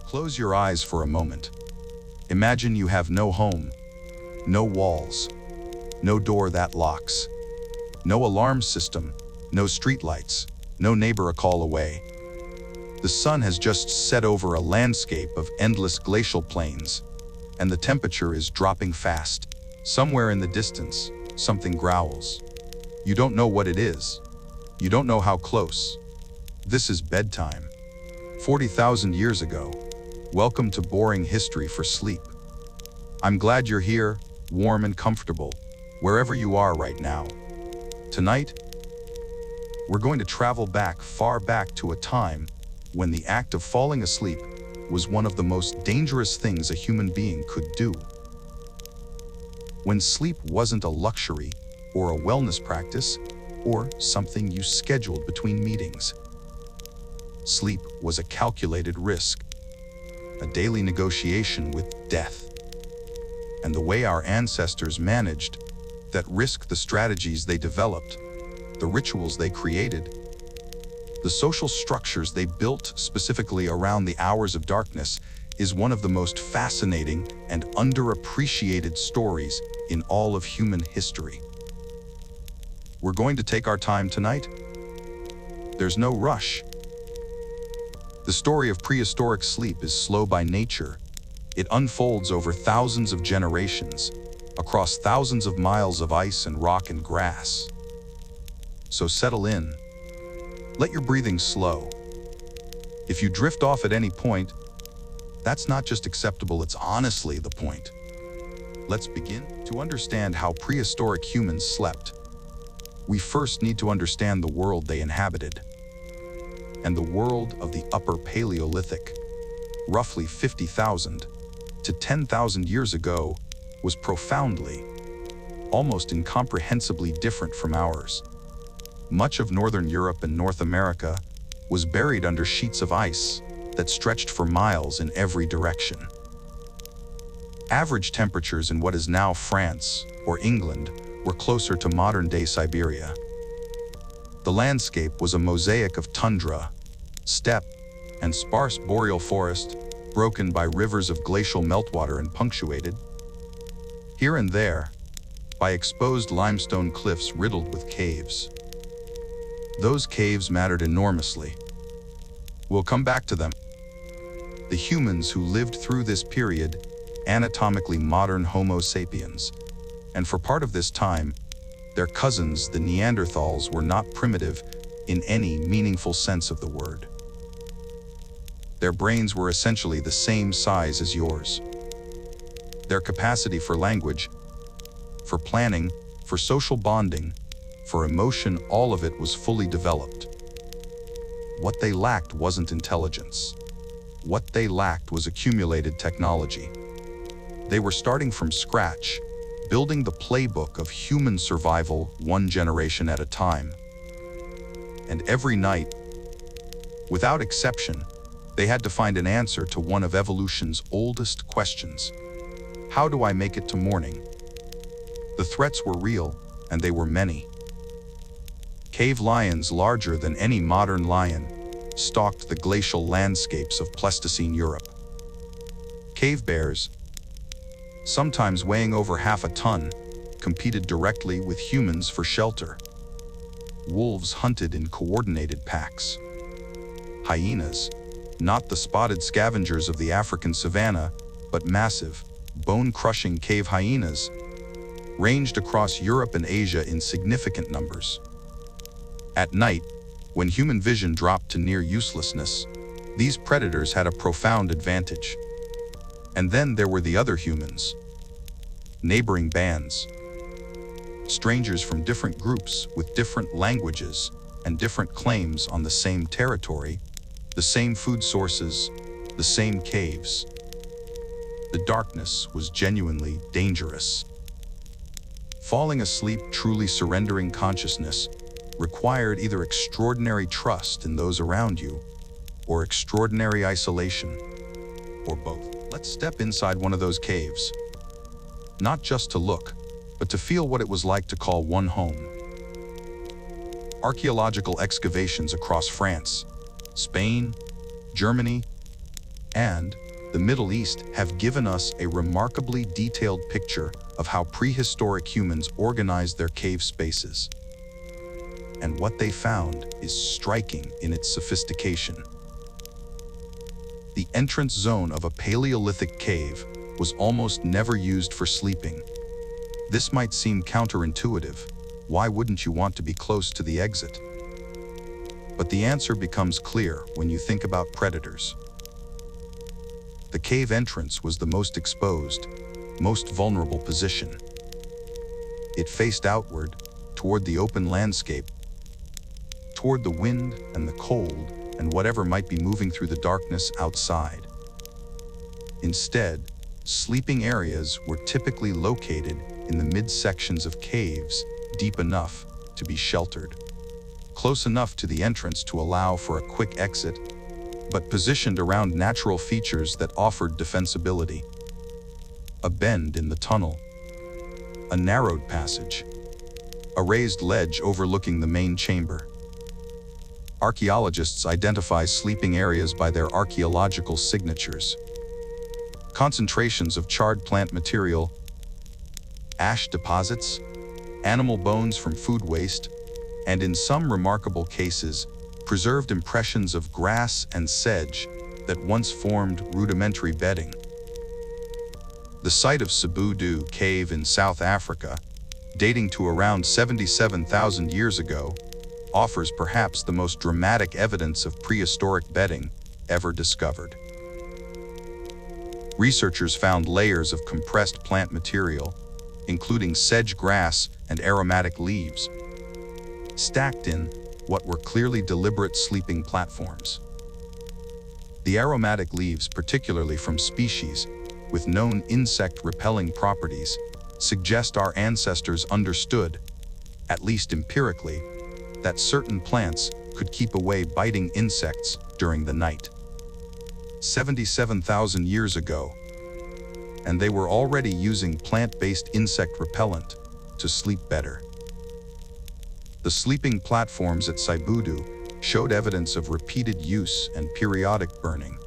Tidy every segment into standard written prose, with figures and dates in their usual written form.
Close your eyes for a moment. Imagine you have no home, no walls, no door that locks, no alarm system, no streetlights, no neighbor a call away. The sun has just set over a landscape of endless glacial plains, and the temperature is dropping fast. Somewhere in the distance, something growls. You don't know what it is. You don't know how close. This is bedtime. 40,000 years ago. Welcome to boring history for sleep. I'm glad you're here, warm and comfortable, wherever you are right now. Tonight, we're going to travel back, far back to a time when the act of falling asleep was one of the most dangerous things a human being could do. When sleep wasn't a luxury or a wellness practice or something you scheduled between meetings. Sleep was a calculated risk, a daily negotiation with death. And the way our ancestors managed that risk, the strategies they developed, the rituals they created, the social structures they built specifically around the hours of darkness is one of the most fascinating and underappreciated stories in all of human history. We're going to take our time tonight. There's no rush. The story of prehistoric sleep is slow by nature. It unfolds over thousands of generations, across thousands of miles of ice and rock and grass. So settle in. Let your breathing slow. If you drift off at any point, that's not just acceptable, it's honestly the point. Let's begin. To understand how prehistoric humans slept, we first need to understand the world they inhabited. And the world of the Upper Paleolithic, roughly 50,000 to 10,000 years ago, was profoundly, almost incomprehensibly different from ours. Much of Northern Europe and North America was buried under sheets of ice that stretched for miles in every direction. Average temperatures in what is now France or England were closer to modern-day Siberia. The landscape was a mosaic of tundra, steppe, and sparse boreal forest, broken by rivers of glacial meltwater and punctuated, here and there, by exposed limestone cliffs riddled with caves. Those caves mattered enormously. We'll come back to them. The humans who lived through this period, anatomically modern Homo sapiens, and for part of this time, their cousins, the Neanderthals, were not primitive in any meaningful sense of the word. Their brains were essentially the same size as yours. Their capacity for language, for planning, for social bonding, for emotion, all of it was fully developed. What they lacked wasn't intelligence. What they lacked was accumulated technology. They were starting from scratch, building the playbook of human survival one generation at a time. And every night, without exception, they had to find an answer to one of evolution's oldest questions. How do I make it to morning? The threats were real, and they were many. Cave lions larger than any modern lion stalked the glacial landscapes of Pleistocene Europe. Cave bears, sometimes weighing over half a ton, competed directly with humans for shelter. Wolves hunted in coordinated packs. Hyenas, not the spotted scavengers of the African savanna, but massive, bone-crushing cave hyenas, ranged across Europe and Asia in significant numbers. At night, when human vision dropped to near uselessness, these predators had a profound advantage. And then there were the other humans, neighboring bands, strangers from different groups with different languages and different claims on the same territory, the same food sources, the same caves. The darkness was genuinely dangerous. Falling asleep, truly surrendering consciousness, required either extraordinary trust in those around you or extraordinary isolation, or both. Let's step inside one of those caves, not just to look, but to feel what it was like to call one home. Archaeological excavations across France, Spain, Germany, and the Middle East have given us a remarkably detailed picture of how prehistoric humans organized their cave spaces. And what they found is striking in its sophistication. The entrance zone of a Paleolithic cave was almost never used for sleeping. This might seem counterintuitive. Why wouldn't you want to be close to the exit? But the answer becomes clear when you think about predators. The cave entrance was the most exposed, most vulnerable position. It faced outward, toward the open landscape, toward the wind and the cold and whatever might be moving through the darkness outside. Instead, sleeping areas were typically located in the midsections of caves, deep enough to be sheltered, close enough to the entrance to allow for a quick exit, but positioned around natural features that offered defensibility. A bend in the tunnel, a narrowed passage, a raised ledge overlooking the main chamber. Archaeologists identify sleeping areas by their archaeological signatures. Concentrations of charred plant material, ash deposits, animal bones from food waste, and in some remarkable cases, preserved impressions of grass and sedge that once formed rudimentary bedding. The site of Sabudu Cave in South Africa, dating to around 77,000 years ago, offers perhaps the most dramatic evidence of prehistoric bedding ever discovered. Researchers found layers of compressed plant material, including sedge grass and aromatic leaves, stacked in what were clearly deliberate sleeping platforms. The aromatic leaves, particularly from species with known insect-repelling properties, suggest our ancestors understood, at least empirically, that certain plants could keep away biting insects during the night. 77,000 years ago, and they were already using plant-based insect repellent to sleep better. The sleeping platforms at Sabudu showed evidence of repeated use and periodic burning.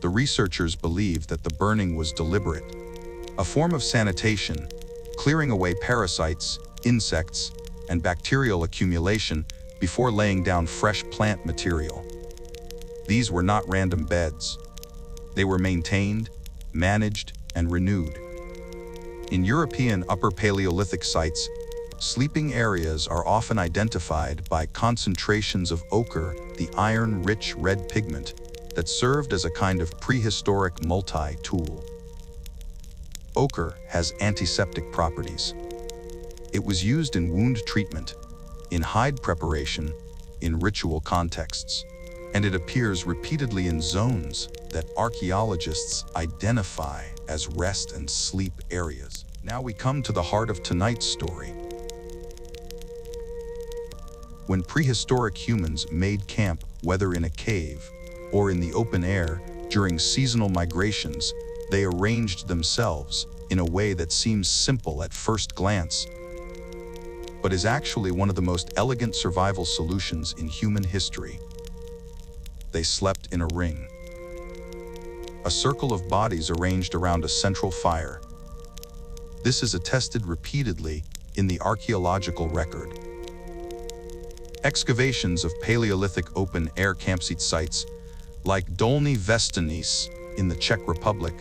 The researchers believe that the burning was deliberate, a form of sanitation, clearing away parasites, insects, and bacterial accumulation before laying down fresh plant material. These were not random beds. They were maintained, managed, and renewed. In European Upper Paleolithic sites, sleeping areas are often identified by concentrations of ochre, the iron-rich red pigment that served as a kind of prehistoric multi-tool. Ochre has antiseptic properties. It was used in wound treatment, in hide preparation, in ritual contexts, and it appears repeatedly in zones that archaeologists identify as rest and sleep areas. Now we come to the heart of tonight's story. When prehistoric humans made camp, whether in a cave or in the open air during seasonal migrations, they arranged themselves in a way that seems simple at first glance, but is actually one of the most elegant survival solutions in human history. They slept in a ring, a circle of bodies arranged around a central fire. This is attested repeatedly in the archaeological record. Excavations of Paleolithic open-air campsite sites, like Dolny Vestanice in the Czech Republic,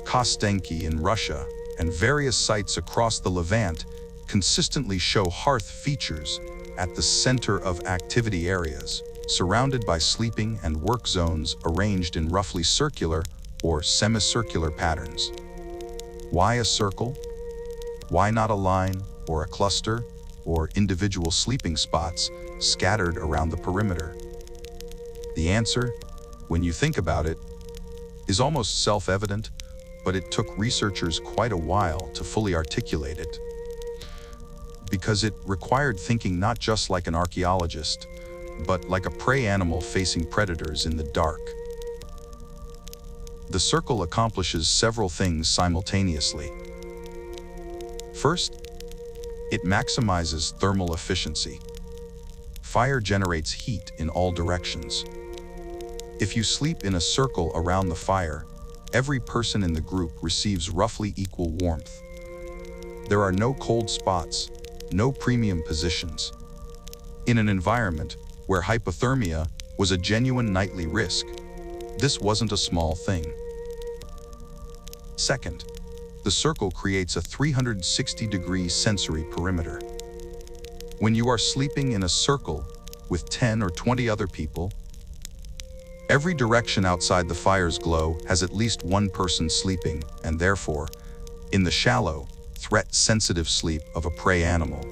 Kostenki in Russia, and various sites across the Levant, consistently show hearth features at the center of activity areas, surrounded by sleeping and work zones arranged in roughly circular or semicircular patterns. Why a circle? Why not a line or a cluster or individual sleeping spots scattered around the perimeter? The answer, when you think about it, is almost self-evident, but it took researchers quite a while to fully articulate it, because it required thinking not just like an archaeologist, but like a prey animal facing predators in the dark. The circle accomplishes several things simultaneously. First, it maximizes thermal efficiency. Fire generates heat in all directions. If you sleep in a circle around the fire, every person in the group receives roughly equal warmth. There are no cold spots, no premium positions. In an environment where hypothermia was a genuine nightly risk, this wasn't a small thing. Second, the circle creates a 360-degree sensory perimeter. When you are sleeping in a circle with 10 or 20 other people, every direction outside the fire's glow has at least one person sleeping, and therefore, in the shallow, threat-sensitive sleep of a prey animal,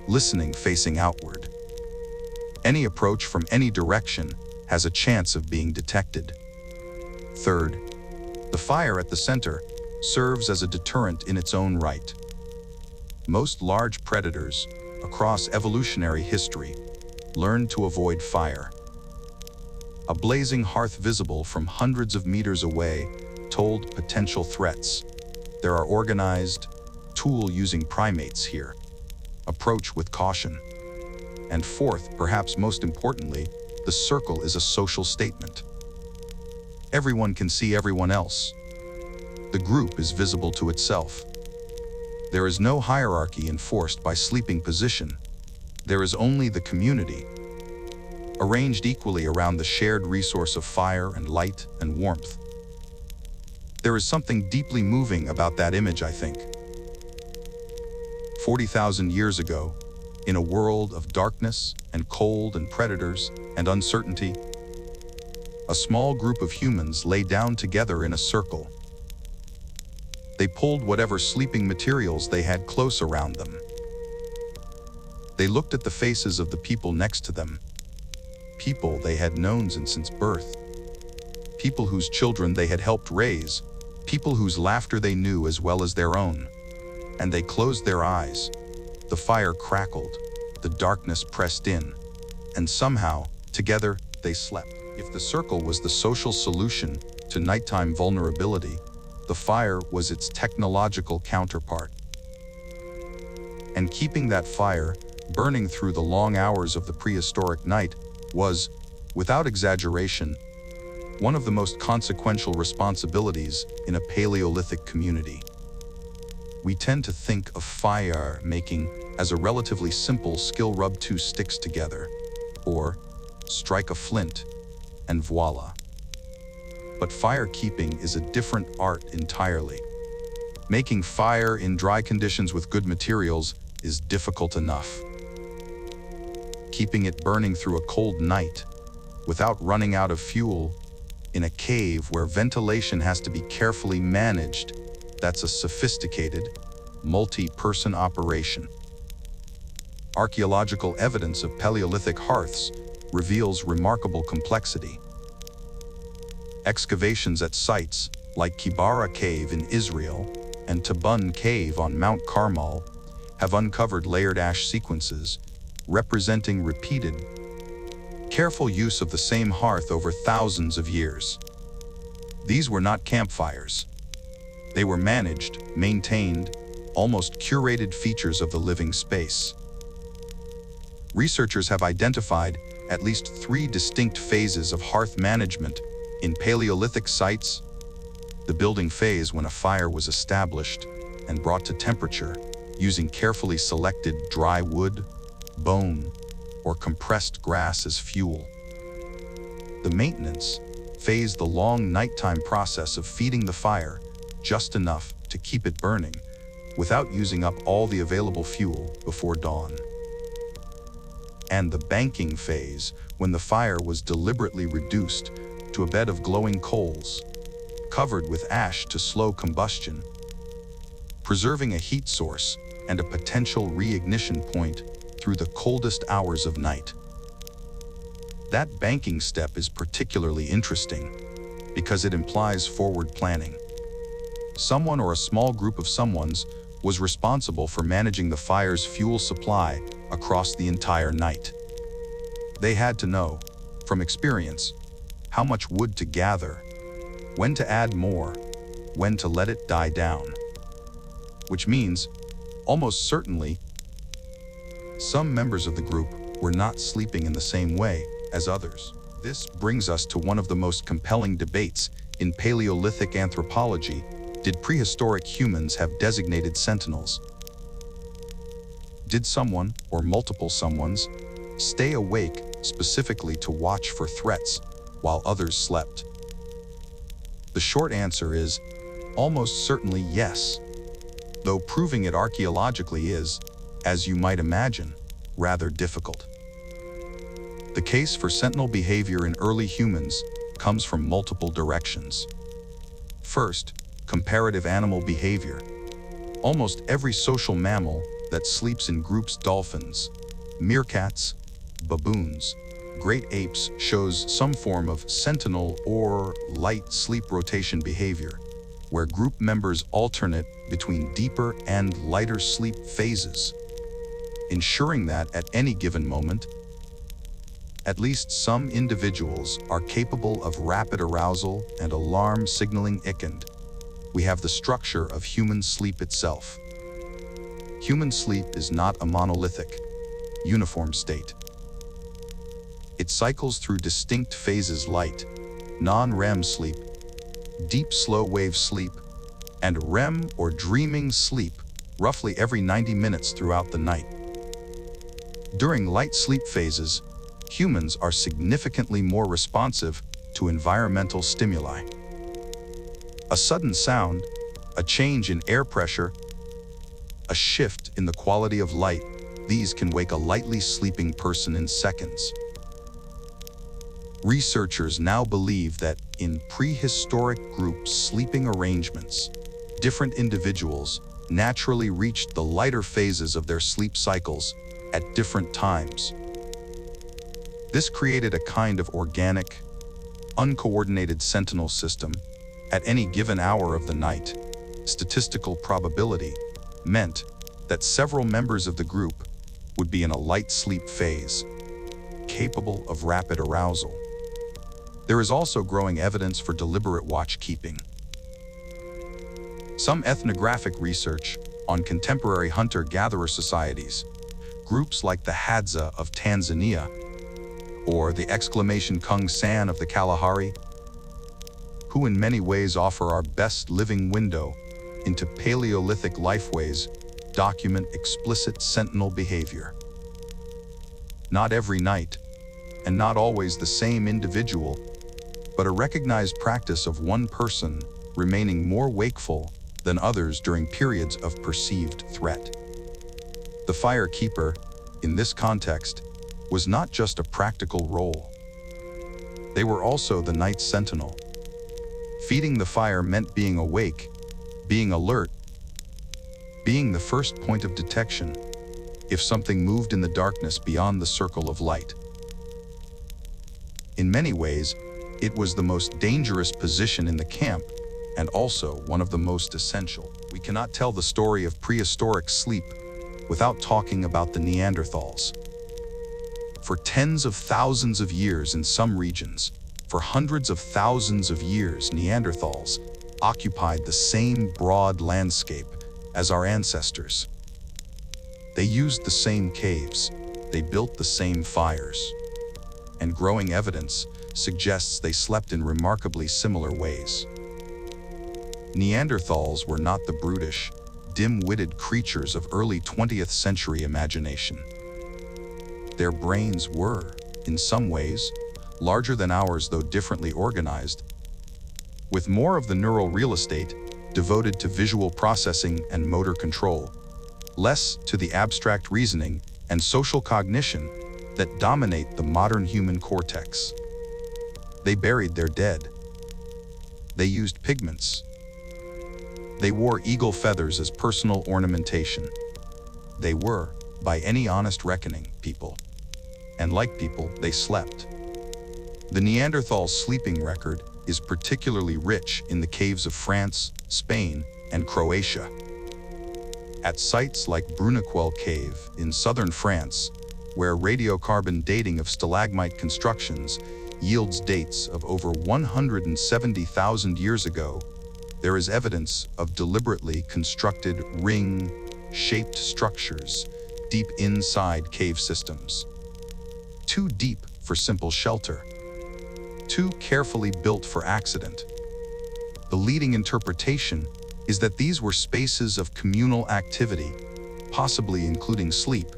listening facing outward. Any approach from any direction has a chance of being detected. Third, the fire at the center serves as a deterrent in its own right. Most large predators, across evolutionary history, learned to avoid fire. A blazing hearth visible from hundreds of meters away told potential threats. There are organized, tool-using primates here. Approach with caution. And fourth, perhaps most importantly, the circle is a social statement. Everyone can see everyone else. The group is visible to itself. There is no hierarchy enforced by sleeping position. There is only the community, arranged equally around the shared resource of fire and light and warmth. There is something deeply moving about that image, I think. 40,000 years ago, in a world of darkness and cold and predators and uncertainty, a small group of humans lay down together in a circle. They pulled whatever sleeping materials they had close around them. They looked at the faces of the people next to them, people they had known since birth, people whose children they had helped raise, people whose laughter they knew as well as their own. And they closed their eyes. The fire crackled, the darkness pressed in, and somehow, together, they slept. If the circle was the social solution to nighttime vulnerability, the fire was its technological counterpart. And keeping that fire burning through the long hours of the prehistoric night was, without exaggeration, one of the most consequential responsibilities in a Paleolithic community. We tend to think of fire making as a relatively simple skill: rub two sticks together, or strike a flint, and voila. But fire keeping is a different art entirely. Making fire in dry conditions with good materials is difficult enough. Keeping it burning through a cold night, without running out of fuel, in a cave where ventilation has to be carefully managed, that's a sophisticated, multi-person operation. Archaeological evidence of Paleolithic hearths reveals remarkable complexity. Excavations at sites like Kibara Cave in Israel and Tabun Cave on Mount Carmel have uncovered layered ash sequences representing repeated, careful use of the same hearth over thousands of years. These were not campfires. They were managed, maintained, almost curated features of the living space. Researchers have identified at least 3 distinct phases of hearth management in Paleolithic sites: the building phase, when a fire was established and brought to temperature using carefully selected dry wood, bone, or compressed grass as fuel. The maintenance phase, the long nighttime process of feeding the fire just enough to keep it burning without using up all the available fuel before dawn. And the banking phase, when the fire was deliberately reduced to a bed of glowing coals, covered with ash to slow combustion, preserving a heat source and a potential reignition point through the coldest hours of night. That banking step is particularly interesting because it implies forward planning. Someone or a small group of someones was responsible for managing the fire's fuel supply across the entire night. They had to know, from experience, how much wood to gather, when to add more, when to let it die down. Which means, almost certainly, some members of the group were not sleeping in the same way as others. This brings us to one of the most compelling debates in Paleolithic anthropology. Did prehistoric humans have designated sentinels? Did someone, or multiple someones, stay awake specifically to watch for threats while others slept? The short answer is almost certainly yes, though proving it archaeologically is, as you might imagine, rather difficult. The case for sentinel behavior in early humans comes from multiple directions. First, comparative animal behavior. Almost every social mammal that sleeps in groups, dolphins, meerkats, baboons, great apes, shows some form of sentinel or light sleep rotation behavior, where group members alternate between deeper and lighter sleep phases, ensuring that at any given moment, at least some individuals are capable of rapid arousal and alarm signaling. We have the structure of human sleep itself. Human sleep is not a monolithic, uniform state. It cycles through distinct phases: light, non-REM sleep, deep slow-wave sleep, and REM or dreaming sleep, roughly every 90 minutes throughout the night. During light sleep phases, humans are significantly more responsive to environmental stimuli. A sudden sound, a change in air pressure, a shift in the quality of light, these can wake a lightly sleeping person in seconds. Researchers now believe that in prehistoric group sleeping arrangements, different individuals naturally reached the lighter phases of their sleep cycles at different times. This created a kind of organic, uncoordinated sentinel system at any given hour of the night. Statistical probability meant that several members of the group would be in a light sleep phase, capable of rapid arousal. There is also growing evidence for deliberate watch-keeping. Some ethnographic research on contemporary hunter-gatherer societies, groups like the Hadza of Tanzania, or the Kung San of the Kalahari, who in many ways offer our best living window into Paleolithic lifeways, document explicit sentinel behavior. Not every night, and not always the same individual, but a recognized practice of one person remaining more wakeful than others during periods of perceived threat. The fire keeper, in this context, was not just a practical role. They were also the night sentinel. Feeding the fire meant being awake, being alert, being the first point of detection if something moved in the darkness beyond the circle of light. In many ways, it was the most dangerous position in the camp and also one of the most essential. We cannot tell the story of prehistoric sleep without talking about the Neanderthals. For tens of thousands of years in some regions, for hundreds of thousands of years, Neanderthals occupied the same broad landscape as our ancestors. They used the same caves, they built the same fires, and growing evidence suggests they slept in remarkably similar ways. Neanderthals were not the brutish, dim-witted creatures of early 20th century imagination. Their brains were, in some ways, larger than ours, though differently organized, with more of the neural real estate devoted to visual processing and motor control, less to the abstract reasoning and social cognition that dominate the modern human cortex. They buried their dead. They used pigments. They wore eagle feathers as personal ornamentation. They were, by any honest reckoning, people. And like people, they slept. The Neanderthal sleeping record is particularly rich in the caves of France, Spain, and Croatia. At sites like Brunequel Cave in southern France, where radiocarbon dating of stalagmite constructions yields dates of over 170,000 years ago, there is evidence of deliberately constructed ring-shaped structures deep inside cave systems. Too deep for simple shelter, too carefully built for accident. The leading interpretation is that these were spaces of communal activity, possibly including sleep,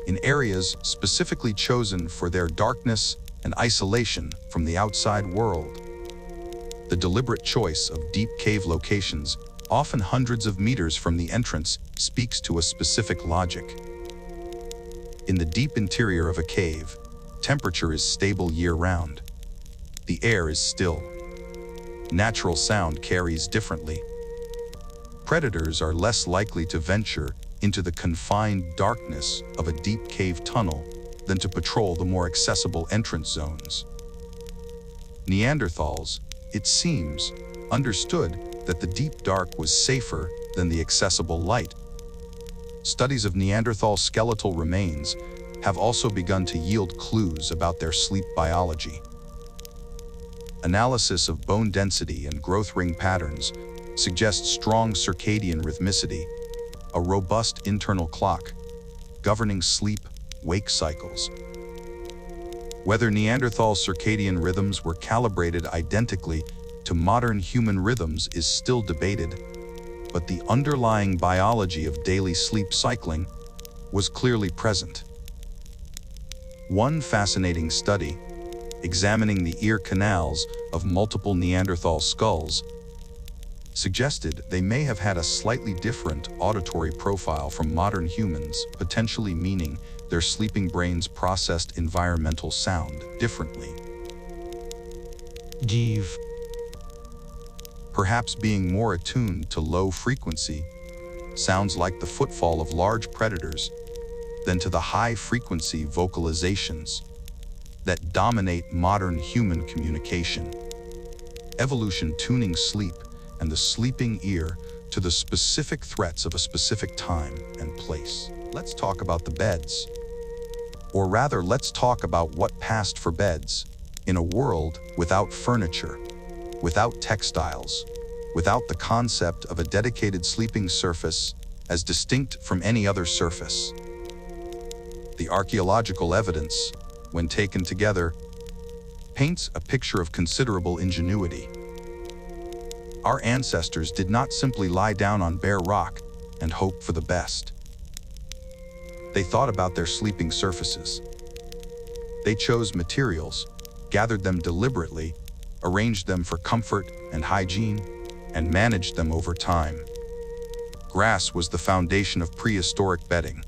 in areas specifically chosen for their darkness and isolation from the outside world. The deliberate choice of deep cave locations, often hundreds of meters from the entrance, speaks to a specific logic. In the deep interior of a cave, temperature is stable year-round. The air is still. Natural sound carries differently. Predators are less likely to venture into the confined darkness of a deep cave tunnel than to patrol the more accessible entrance zones. Neanderthals, it seems, understood that the deep dark was safer than the accessible light. Studies of Neanderthal skeletal remains have also begun to yield clues about their sleep biology. Analysis of bone density and growth ring patterns suggests strong circadian rhythmicity, a robust internal clock governing sleep-wake cycles. Whether Neanderthal circadian rhythms were calibrated identically to modern human rhythms is still debated, but the underlying biology of daily sleep cycling was clearly present. One fascinating study, examining the ear canals of multiple Neanderthal skulls, suggested they may have had a slightly different auditory profile from modern humans, potentially meaning their sleeping brains processed environmental sound differently. Give. Perhaps being more attuned to low frequency sounds like the footfall of large predators than to the high-frequency vocalizations that dominate modern human communication. Evolution tuning sleep and the sleeping ear to the specific threats of a specific time and place. Let's talk about the beds. Or rather, let's talk about what passed for beds in a world without furniture, without textiles, without the concept of a dedicated sleeping surface as distinct from any other surface. The archaeological evidence, when taken together, paints a picture of considerable ingenuity. Our ancestors did not simply lie down on bare rock and hope for the best. They thought about their sleeping surfaces. They chose materials, gathered them deliberately, arranged them for comfort and hygiene, and managed them over time. Grass was the foundation of prehistoric bedding.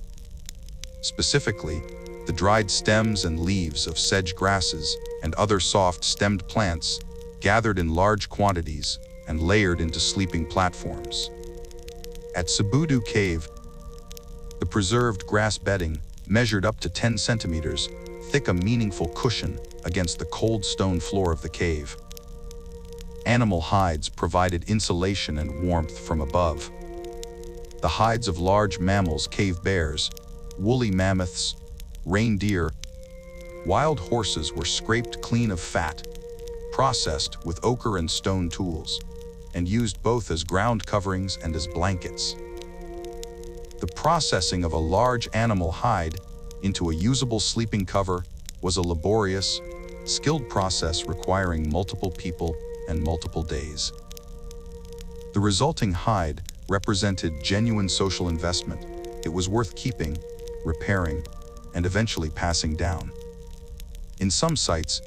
Specifically, the dried stems and leaves of sedge grasses and other soft-stemmed plants gathered in large quantities and layered into sleeping platforms. At Sabudu Cave, the preserved grass bedding measured up to 10 centimeters thick, a meaningful cushion against the cold stone floor of the cave. Animal hides provided insulation and warmth from above. The hides of large mammals, cave bears, woolly mammoths, reindeer, wild horses were scraped clean of fat, processed with ochre and stone tools, and used both as ground coverings and as blankets. The processing of a large animal hide into a usable sleeping cover was a laborious, skilled process requiring multiple people and multiple days. The resulting hide represented genuine social investment. It was worth keeping, repairing, and eventually passing down. In some sites,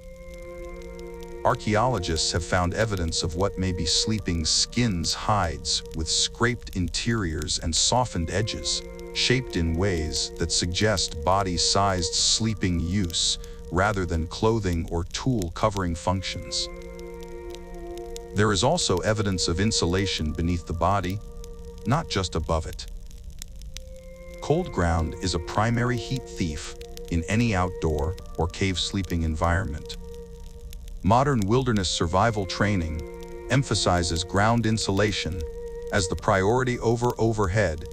archaeologists have found evidence of what may be sleeping skins, hides with scraped interiors and softened edges, shaped in ways that suggest body-sized sleeping use rather than clothing or tool covering functions. There is also evidence of insulation beneath the body, not just above it. Cold ground is a primary heat thief in any outdoor or cave sleeping environment. Modern wilderness survival training emphasizes ground insulation as the priority over overhead,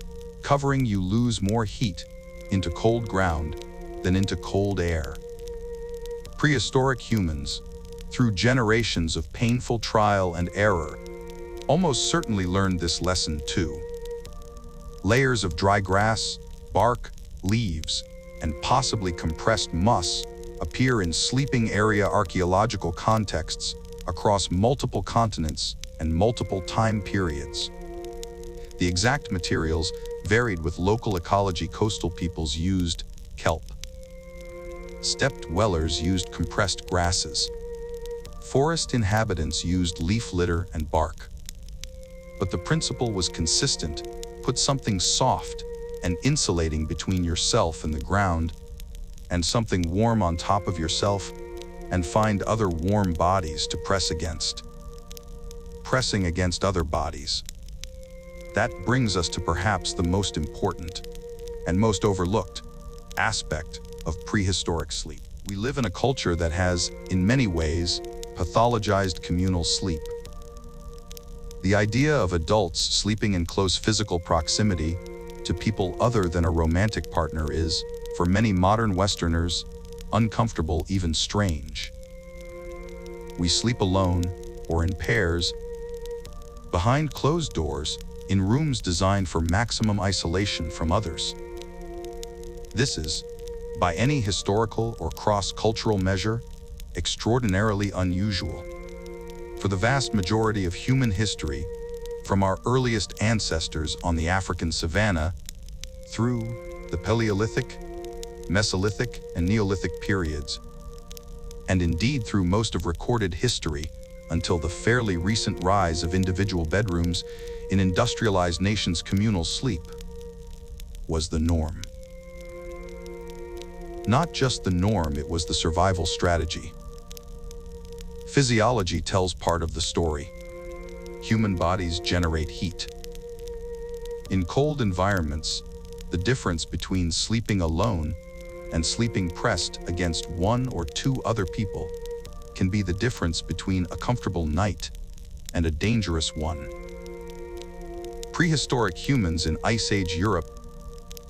covering you lose more heat into cold ground than into cold air. Prehistoric humans, through generations of painful trial and error, almost certainly learned this lesson too. Layers of dry grass, bark, leaves, and possibly compressed moss appear in sleeping area archaeological contexts across multiple continents and multiple time periods. The exact materials varied with local ecology. Coastal peoples used kelp. Steppe dwellers used compressed grasses. Forest inhabitants used leaf litter and bark. But the principle was consistent: put something soft and insulating between yourself and the ground, and something warm on top of yourself, and find other warm bodies to press against. Pressing against other bodies. That brings us to perhaps the most important and most overlooked aspect of prehistoric sleep. We live in a culture that has, in many ways, pathologized communal sleep. The idea of adults sleeping in close physical proximity to people other than a romantic partner is, for many modern Westerners, uncomfortable, even strange. We sleep alone or in pairs, behind closed doors, in rooms designed for maximum isolation from others. This is, by any historical or cross-cultural measure, extraordinarily unusual. For the vast majority of human history, from our earliest ancestors on the African savanna, through the Paleolithic, Mesolithic, and Neolithic periods, and indeed through most of recorded history until the fairly recent rise of individual bedrooms in industrialized nations, communal sleep was the norm. Not just the norm, it was the survival strategy. Physiology tells part of the story. Human bodies generate heat. In cold environments, the difference between sleeping alone and sleeping pressed against one or two other people can be the difference between a comfortable night and a dangerous one. Prehistoric humans in Ice Age Europe,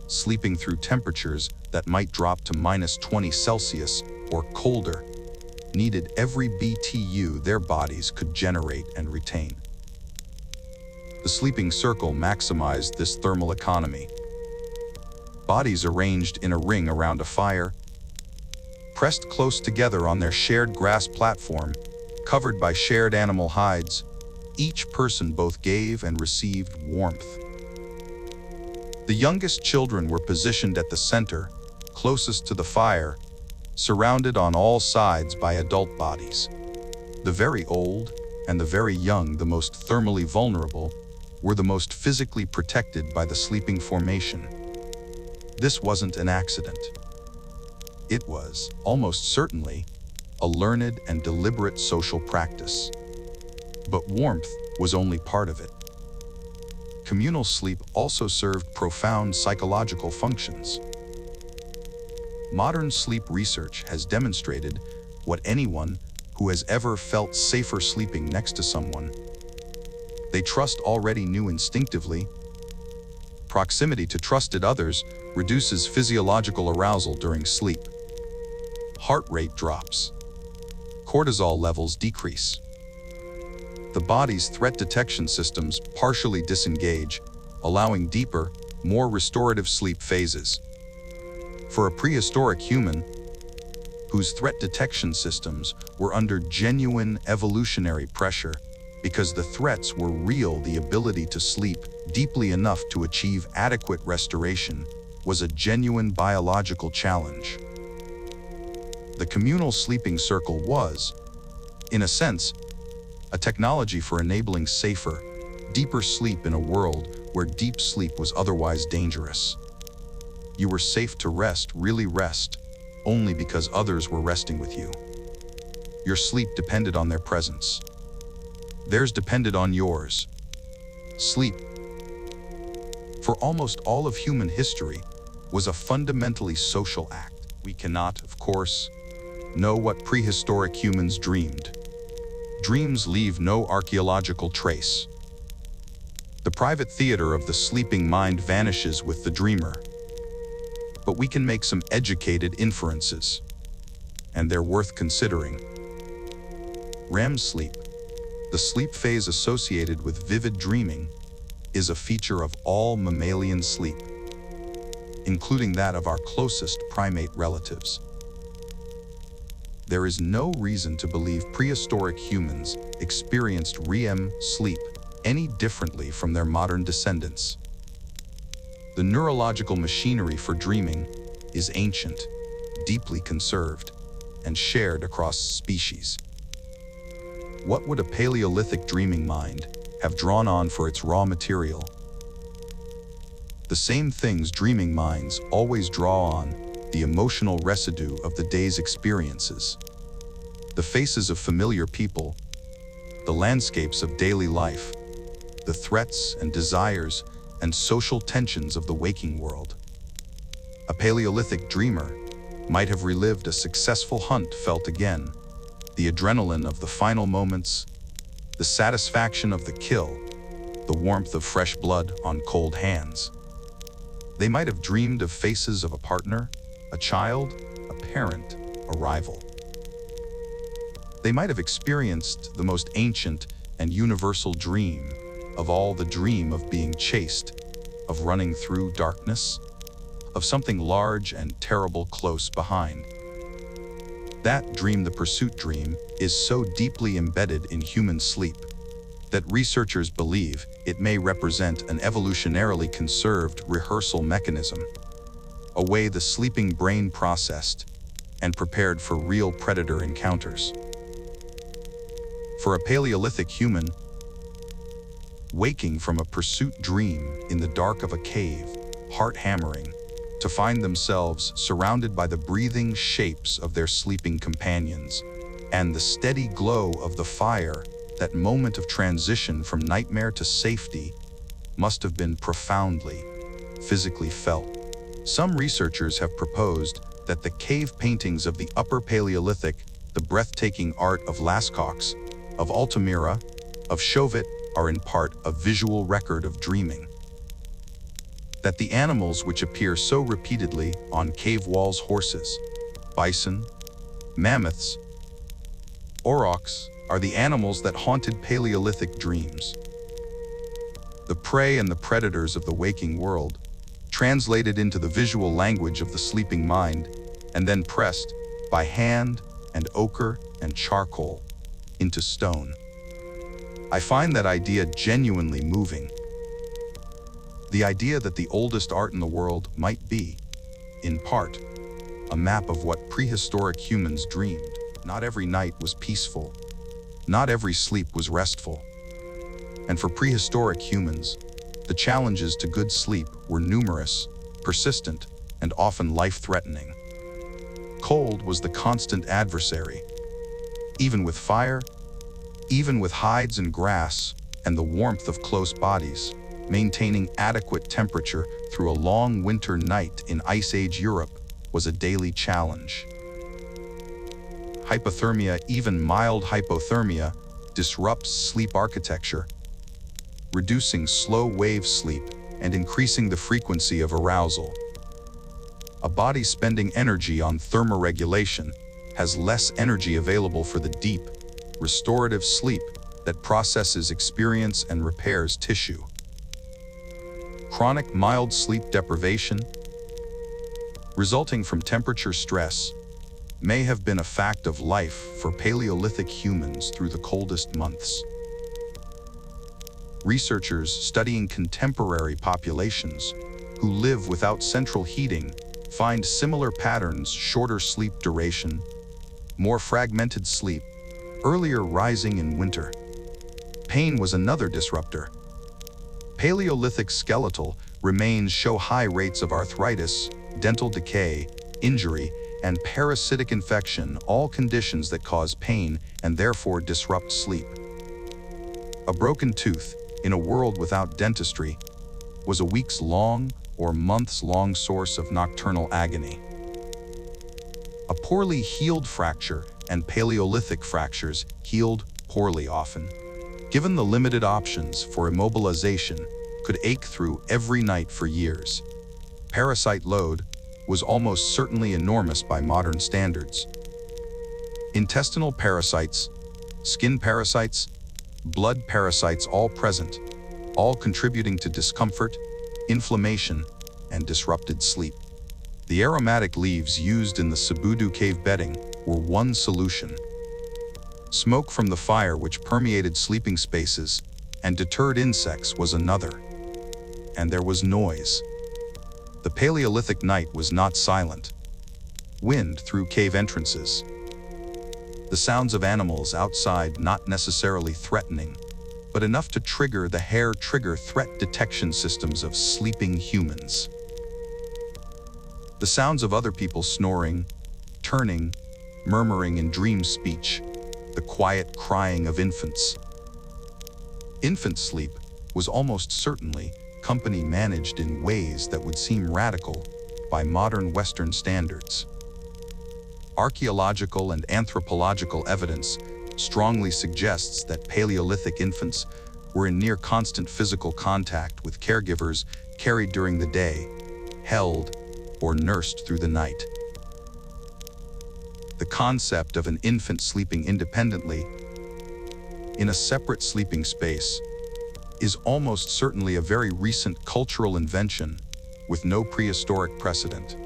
sleeping through temperatures that might drop to -20 Celsius or colder, needed every BTU their bodies could generate and retain. The sleeping circle maximized this thermal economy. Bodies arranged in a ring around a fire, pressed close together on their shared grass platform, covered by shared animal hides, each person both gave and received warmth. The youngest children were positioned at the center, closest to the fire, surrounded on all sides by adult bodies. The very old and the very young, the most thermally vulnerable, were the most physically protected by the sleeping formation. This wasn't an accident. It was, almost certainly, a learned and deliberate social practice. But warmth was only part of it. Communal sleep also served profound psychological functions. Modern sleep research has demonstrated what anyone who has ever felt safer sleeping next to someone they trust already knew instinctively. Proximity to trusted others reduces physiological arousal during sleep. Heart rate drops. Cortisol levels decrease. The body's threat detection systems partially disengage, allowing deeper, more restorative sleep phases. For a prehistoric human, whose threat detection systems were under genuine evolutionary pressure because the threats were real, the ability to sleep deeply enough to achieve adequate restoration was a genuine biological challenge. The communal sleeping circle was, in a sense, a technology for enabling safer, deeper sleep in a world where deep sleep was otherwise dangerous. You were safe to rest, really rest, only because others were resting with you. Your sleep depended on their presence. Theirs depended on yours. Sleep, for almost all of human history, was a fundamentally social act. We cannot, of course, know what prehistoric humans dreamed. Dreams leave no archaeological trace. The private theater of the sleeping mind vanishes with the dreamer. But we can make some educated inferences, and they're worth considering. REM sleep, the sleep phase associated with vivid dreaming, is a feature of all mammalian sleep, including that of our closest primate relatives. there is no reason to believe prehistoric humans experienced REM sleep any differently from their modern descendants. The neurological machinery for dreaming is ancient, deeply conserved, and shared across species. What would a Paleolithic dreaming mind have drawn on for its raw material? The same things dreaming minds always draw on: the emotional residue of the day's experiences, the faces of familiar people, the landscapes of daily life, the threats and desires and social tensions of the waking world. A Paleolithic dreamer might have relived a successful hunt felt again, the adrenaline of the final moments, the satisfaction of the kill, the warmth of fresh blood on cold hands. They might have dreamed of faces of a partner, a child, a parent, a rival. They might have experienced the most ancient and universal dream of all, the dream of being chased, of running through darkness, of something large and terrible close behind. That dream, the pursuit dream, is so deeply embedded in human sleep that researchers believe it may represent an evolutionarily conserved rehearsal mechanism, a way the sleeping brain processed and prepared for real predator encounters. For a Paleolithic human, waking from a pursuit dream in the dark of a cave, heart-hammering, to find themselves surrounded by the breathing shapes of their sleeping companions and the steady glow of the fire, that moment of transition from nightmare to safety must have been profoundly, physically felt. Some researchers have proposed that the cave paintings of the Upper Paleolithic, the breathtaking art of Lascaux, of Altamira, of Chauvet, are in part a visual record of dreaming. That the animals which appear so repeatedly on cave walls, horses, bison, mammoths, aurochs, are the animals that haunted Paleolithic dreams. The prey and the predators of the waking world, translated into the visual language of the sleeping mind, and then pressed by hand and ochre and charcoal into stone. I find that idea genuinely moving. The idea that the oldest art in the world might be, in part, a map of what prehistoric humans dreamed. Not every night was peaceful. Not every sleep was restful. And for prehistoric humans, the challenges to good sleep were numerous, persistent, and often life-threatening. Cold was the constant adversary. Even with fire, even with hides and grass, and the warmth of close bodies, maintaining adequate temperature through a long winter night in Ice Age Europe was a daily challenge. Hypothermia, even mild hypothermia, disrupts sleep architecture, reducing slow wave sleep and increasing the frequency of arousal. A body spending energy on thermoregulation has less energy available for the deep, restorative sleep that processes experience and repairs tissue. Chronic mild sleep deprivation, resulting from temperature stress, may have been a fact of life for Paleolithic humans through the coldest months. Researchers studying contemporary populations who live without central heating find similar patterns: shorter sleep duration, more fragmented sleep, earlier rising in winter. Pain was another disruptor. Paleolithic skeletal remains show high rates of arthritis, dental decay, injury, and parasitic infection, all conditions that cause pain and therefore disrupt sleep. A broken tooth, in a world without dentistry, was a weeks-long or months-long source of nocturnal agony. A poorly healed fracture, and Paleolithic fractures healed poorly often, given the limited options for immobilization, could ache through every night for years. Parasite load was almost certainly enormous by modern standards. Intestinal parasites, skin parasites, blood parasites, all present, all contributing to discomfort, inflammation, and disrupted sleep. The aromatic leaves used in the Cebudu cave bedding were one solution. Smoke from the fire which permeated sleeping spaces and deterred insects was another. And there was noise. The Paleolithic night was not silent. Wind through cave entrances. The sounds of animals outside not necessarily threatening, but enough to trigger the hair-trigger threat detection systems of sleeping humans. The sounds of other people snoring, turning, murmuring in dream speech, the quiet crying of infants. Infant sleep was almost certainly company managed in ways that would seem radical by modern Western standards. Archaeological and anthropological evidence strongly suggests that Paleolithic infants were in near constant physical contact with caregivers carried during the day, held, or nursed through the night. The concept of an infant sleeping independently in a separate sleeping space is almost certainly a very recent cultural invention with no prehistoric precedent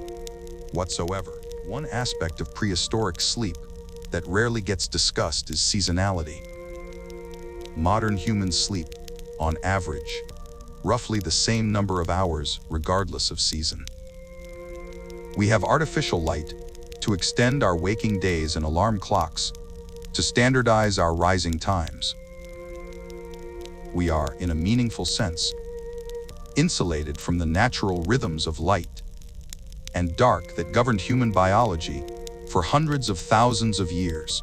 whatsoever. One aspect of prehistoric sleep that rarely gets discussed is seasonality. Modern humans sleep, on average, roughly the same number of hours regardless of season. We have artificial light to extend our waking days and alarm clocks to standardize our rising times. We are, in a meaningful sense, insulated from the natural rhythms of light and dark that governed human biology for hundreds of thousands of years.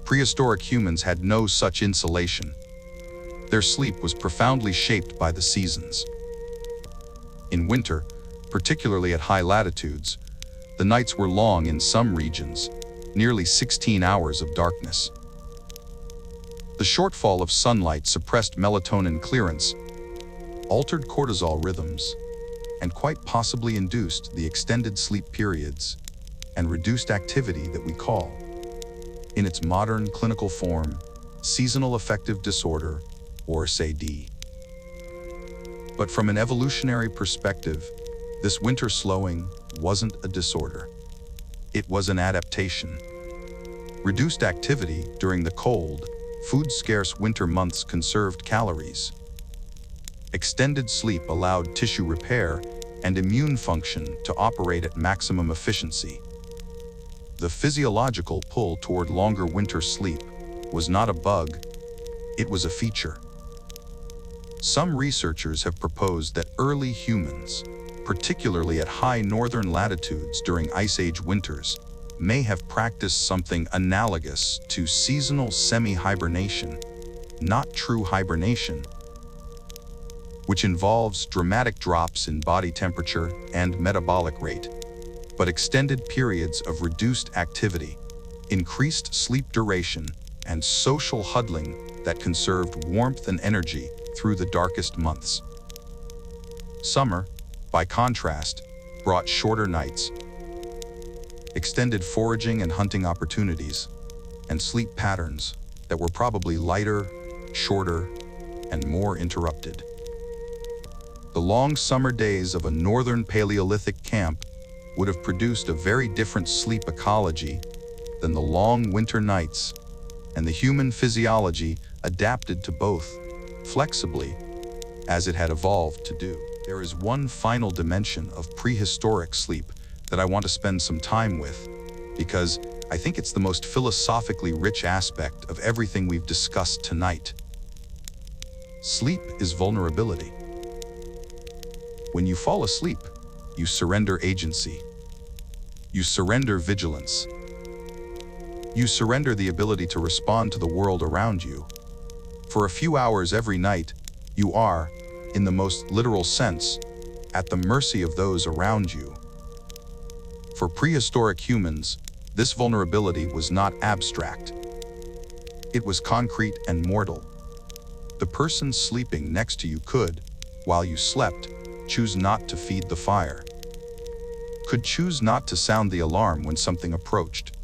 Prehistoric humans had no such insulation. Their sleep was profoundly shaped by the seasons. In winter, particularly at high latitudes, the nights were long in some regions, nearly 16 hours of darkness. The shortfall of sunlight suppressed melatonin clearance, altered cortisol rhythms, and quite possibly induced the extended sleep periods and reduced activity that we call, in its modern clinical form, seasonal affective disorder, or SAD. But from an evolutionary perspective, this winter slowing wasn't a disorder. It was an adaptation. Reduced activity during the cold, food-scarce winter months conserved calories. Extended sleep allowed tissue repair and immune function to operate at maximum efficiency. The physiological pull toward longer winter sleep was not a bug, it was a feature. Some researchers have proposed that early humans, particularly at high northern latitudes during Ice Age winters, may have practiced something analogous to seasonal semi-hibernation, not true hibernation, which involves dramatic drops in body temperature and metabolic rate, but extended periods of reduced activity, increased sleep duration, and social huddling that conserved warmth and energy through the darkest months. Summer, by contrast, brought shorter nights, extended foraging and hunting opportunities, and sleep patterns that were probably lighter, shorter, and more interrupted. The long summer days of a northern Paleolithic camp would have produced a very different sleep ecology than the long winter nights, and the human physiology adapted to both, flexibly, as it had evolved to do. There is one final dimension of prehistoric sleep that I want to spend some time with, because I think it's the most philosophically rich aspect of everything we've discussed tonight. Sleep is vulnerability. When you fall asleep, you surrender agency. You surrender vigilance. You surrender the ability to respond to the world around you. For a few hours every night, you are, in the most literal sense, at the mercy of those around you. For prehistoric humans, this vulnerability was not abstract. It was concrete and mortal. The person sleeping next to you could, while you slept, choose not to feed the fire, could choose not to sound the alarm when something approached,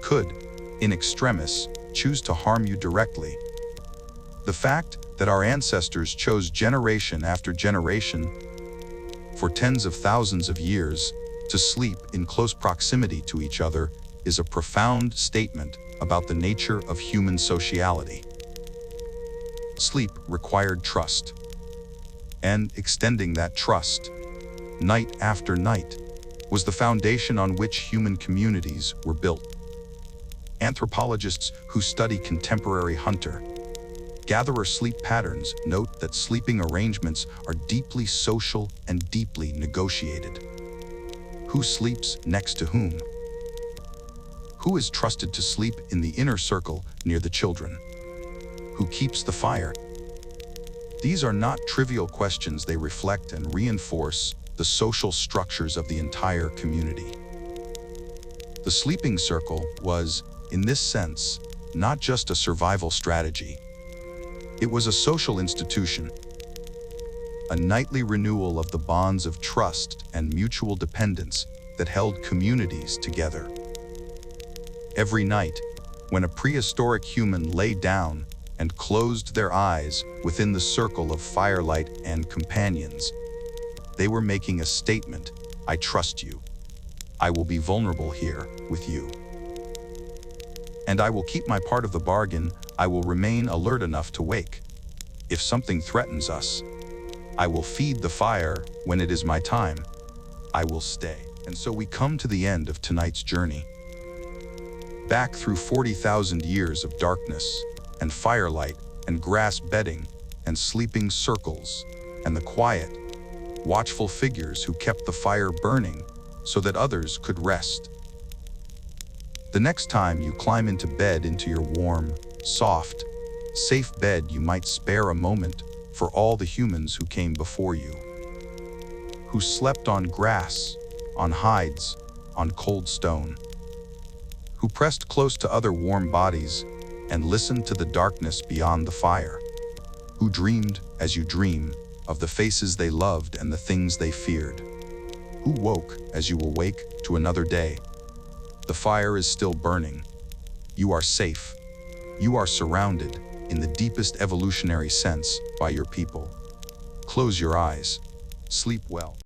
could, in extremis, choose to harm you directly. The fact that our ancestors chose generation after generation For tens of thousands of years, to sleep in close proximity to each other is a profound statement about the nature of human sociality. Sleep required trust. And extending that trust, night after night, was the foundation on which human communities were built. Anthropologists who study contemporary hunter-gatherer sleep patterns note that sleeping arrangements are deeply social and deeply negotiated. Who sleeps next to whom? Who is trusted to sleep in the inner circle near the children? Who keeps the fire? These are not trivial questions. They reflect and reinforce the social structures of the entire community. The sleeping circle was, in this sense, not just a survival strategy. It was a social institution, a nightly renewal of the bonds of trust and mutual dependence that held communities together. Every night, when a prehistoric human lay down and closed their eyes within the circle of firelight and companions, they were making a statement: I trust you. I will be vulnerable here with you. And I will keep my part of the bargain. I will remain alert enough to wake. If something threatens us, I will feed the fire. When it is my time, I will stay. And so we come to the end of tonight's journey. Back through 40,000 years of darkness and firelight and grass bedding and sleeping circles and the quiet, watchful figures who kept the fire burning so that others could rest. The next time you climb into bed, into your warm, soft, safe bed, you might spare a moment for all the humans who came before you, who slept on grass, on hides, on cold stone, who pressed close to other warm bodies and listened to the darkness beyond the fire, who dreamed, as you dream, of the faces they loved and the things they feared, who woke, as you will wake, to another day. The fire is still burning. You are safe. You are surrounded, in the deepest evolutionary sense, by your people. Close your eyes. Sleep well.